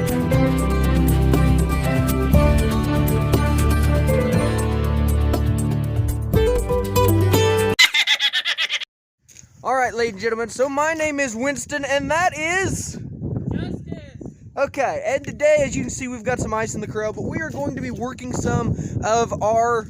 Alright, ladies and gentlemen, so my name is Winston, and that is... Justice! Okay, and today, as you can see, we've got some ice in the corral, but we are going to be working some of our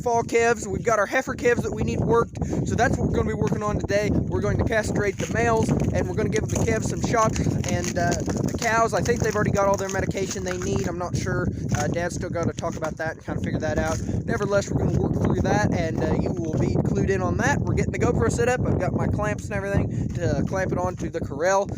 fall calves. We've got our heifer calves that we need worked, so that's what we're going to be working on today. We're going to castrate the males, and we're going to give the calves some shots, and the cows, I think they've already got all their medication they need. I'm not sure. Dad's still got to talk about that and kind of figure that out. Nevertheless, we're going to work through that, and you will be clued in on that. We're getting the GoPro set up. I've got my clamps and everything to clamp it onto the corral.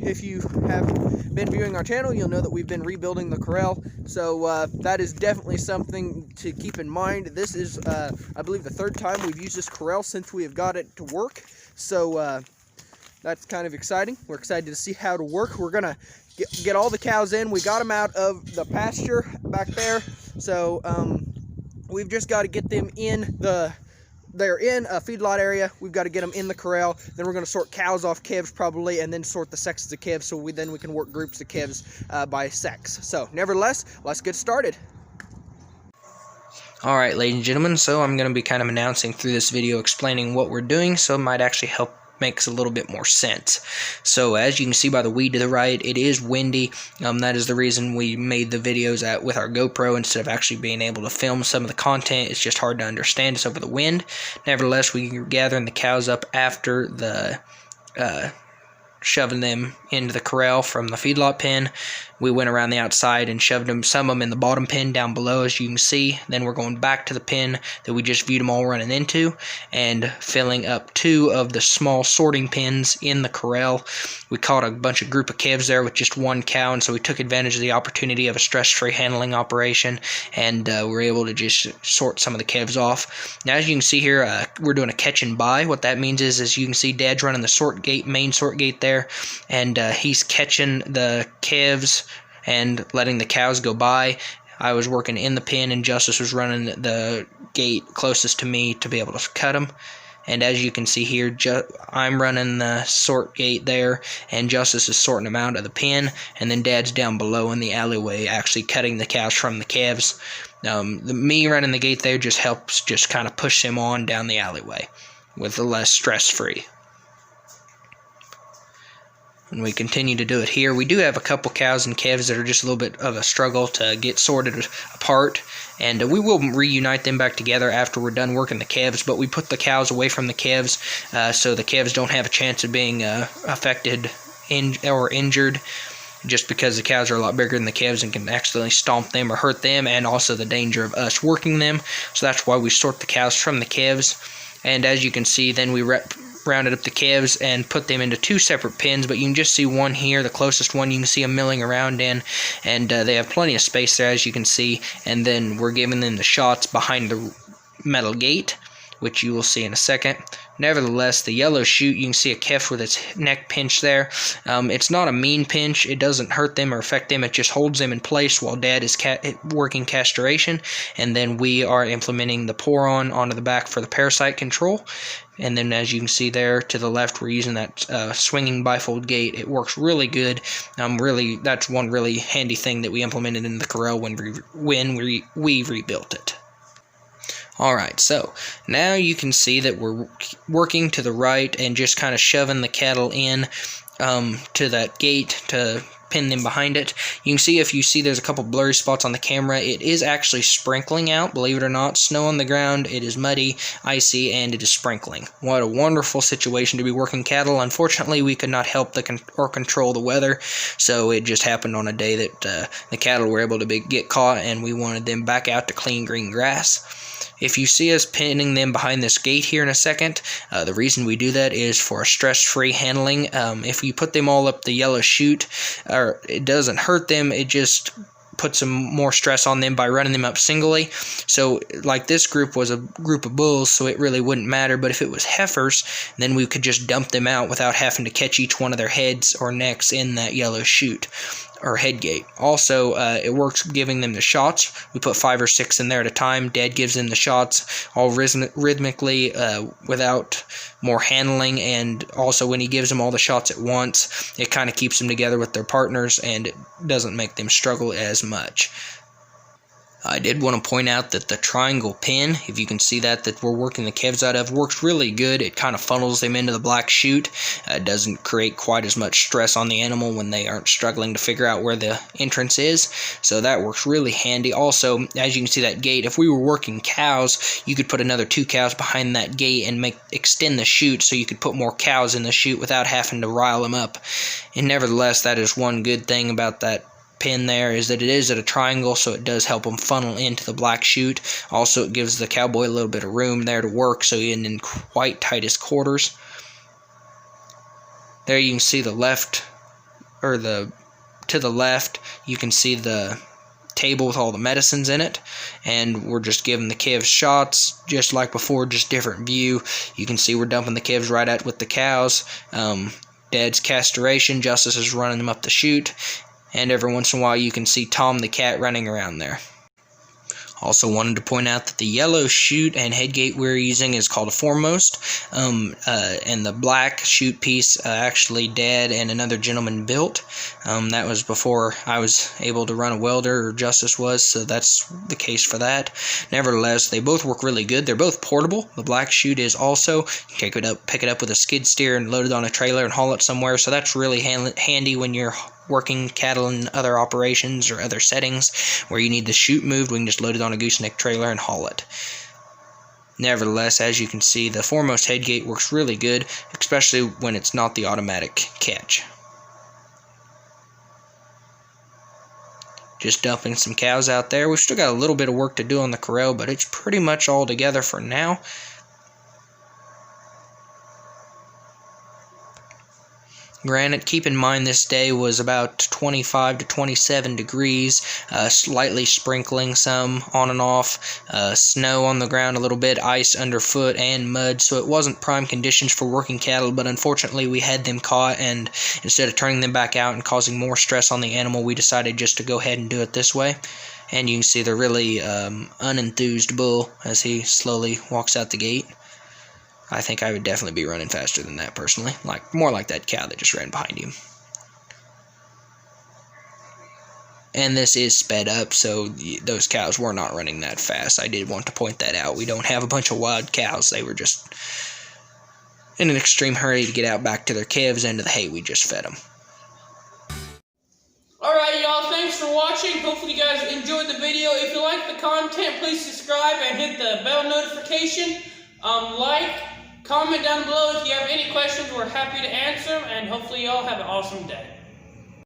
If you have been viewing our channel, you'll know that we've been rebuilding the corral, so that is definitely something to keep in mind. This is, I believe, the third time we've used this corral since we have got it to work, so that's kind of exciting. We're excited to see how to work. We're gonna get all the cows in. We got them out of the pasture back there, so we've just got to get them in they're in a feedlot area. We've got to get them in the corral. Then we're going to sort cows off calves probably, and then sort the sexes of calves, so we can work groups of calves by sex. So nevertheless, let's get started. Alright, ladies and gentlemen, so I'm going to be kind of announcing through this video explaining what we're doing, so it might actually help makes a little bit more sense. So as you can see by the weed to the right, it is windy. That is the reason we made the videos with our GoPro instead of actually being able to film some of the content. It's just hard to understand us over the wind. Nevertheless, we are gathering the cows up after the shoving them into the corral from the feedlot pen. We went around the outside and shoved them, some of them in the bottom pen down below, as you can see. Then we're going back to the pen that we just viewed them all running into and filling up 2 of the small sorting pens in the corral. We caught a group of calves there with just 1 cow, and so we took advantage of the opportunity of a stress-free handling operation, and we're able to just sort some of the calves off. Now, as you can see here, we're doing a catch and buy. What that means is, as you can see, Dad's running the sort gate, main sort gate there, and he's catching the calves and letting the cows go by. I was working in the pen, and Justice was running the gate closest to me to be able to cut them. And as you can see here, I'm running the sort gate there, and Justice is sorting them out of the pen, and then Dad's down below in the alleyway actually cutting the cows from the calves. Me running the gate there just helps just kind of push them on down the alleyway with the less stress-free. And we continue to do it here. We do have a couple cows and calves that are just a little bit of a struggle to get sorted apart, and we will reunite them back together after we're done working the calves, but we put the cows away from the calves so the calves don't have a chance of being affected or injured, just because the cows are a lot bigger than the calves and can accidentally stomp them or hurt them, and also the danger of us working them. So that's why we sort the cows from the calves. And as you can see, then we rounded up the calves and put them into 2 separate pens, but you can just see one here, the closest one you can see them milling around in, and they have plenty of space there, as you can see. And then we're giving them the shots behind the metal gate, which you will see in a second. Nevertheless, the yellow chute, you can see a calf with its neck pinched there. It's not a mean pinch. It doesn't hurt them or affect them. It just holds them in place while Dad is working castration. And then we are implementing the pour-on onto the back for the parasite control. And then, as you can see there to the left, we're using that swinging bifold gate. It works really good. That's one really handy thing that we implemented in the corral when we rebuilt it. Alright, so now you can see that we're working to the right and just kind of shoving the cattle in to that gate to pin them behind it. You can see, if you see there's a couple blurry spots on the camera, it is actually sprinkling out, believe it or not. Snow on the ground, it is muddy, icy, and it is sprinkling. What a wonderful situation to be working cattle. Unfortunately, we could not help or control the weather, so it just happened on a day that the cattle were able to get caught, and we wanted them back out to clean green grass. If you see us pinning them behind this gate here in a second, the reason we do that is for a stress-free handling. If you put them all up the yellow chute, it doesn't hurt them, it just put some more stress on them by running them up singly. So like this group was a group of bulls, so it really wouldn't matter. But if it was heifers, then we could just dump them out without having to catch each one of their heads or necks in that yellow chute or head gate. Also, it works giving them the shots. We put 5 or 6 in there at a time. Dad gives them the shots all rhythmically without more handling, and also when he gives them all the shots at once, it kind of keeps them together with their partners and it doesn't make them struggle as much. I did want to point out that the triangle pin, if you can see that we're working the calves out of, works really good. It kind of funnels them into the black chute. It doesn't create quite as much stress on the animal when they aren't struggling to figure out where the entrance is. So that works really handy. Also, as you can see that gate, if we were working cows, you could put another 2 cows behind that gate and extend the chute so you could put more cows in the chute without having to rile them up. And nevertheless, that is one good thing about that pin there, is that it is at a triangle, so it does help them funnel into the black chute. Also, it gives the cowboy a little bit of room there to work, so he's in quite tightest quarters. There you can see the left, or to the left, you can see the table with all the medicines in it, and we're just giving the calves shots just like before, just different view. You can see we're dumping the calves right out with the cows. Dad's castration, Justice is running them up the chute, and every once in a while you can see Tom the cat running around there. Also wanted to point out that the yellow chute and head gate we're using is called a foremost, and the black chute piece actually Dad and another gentleman built. That was before I was able to run a welder, or Justice was, so that's the case for that. Nevertheless, they both work really good. They're both portable. The black chute is also, you can pick it up with a skid steer and load it on a trailer and haul it somewhere, so that's really handy when you're working cattle in other operations or other settings where you need the chute moved. We can just load it on a gooseneck trailer and haul it. Nevertheless, as you can see, the foremost head gate works really good, especially when it's not the automatic catch. Just dumping some cows out there. We've still got a little bit of work to do on the corral, but it's pretty much all together for now. Granted, keep in mind this day was about 25 to 27 degrees, slightly sprinkling some on and off, snow on the ground a little bit, ice underfoot, and mud, so it wasn't prime conditions for working cattle, but unfortunately we had them caught, and instead of turning them back out and causing more stress on the animal, we decided just to go ahead and do it this way. And you can see the really unenthused bull as he slowly walks out the gate. I think I would definitely be running faster than that personally, more like that cow that just ran behind you. And this is sped up, so those cows were not running that fast. I did want to point that out. We don't have a bunch of wild cows. They were just in an extreme hurry to get out back to their calves and to the hay we just fed them. Alright y'all, thanks for watching. Hopefully you guys enjoyed the video. If you like the content, please subscribe and hit the bell notification. Comment down below if you have any questions. We're happy to answer them, and hopefully y'all have an awesome day.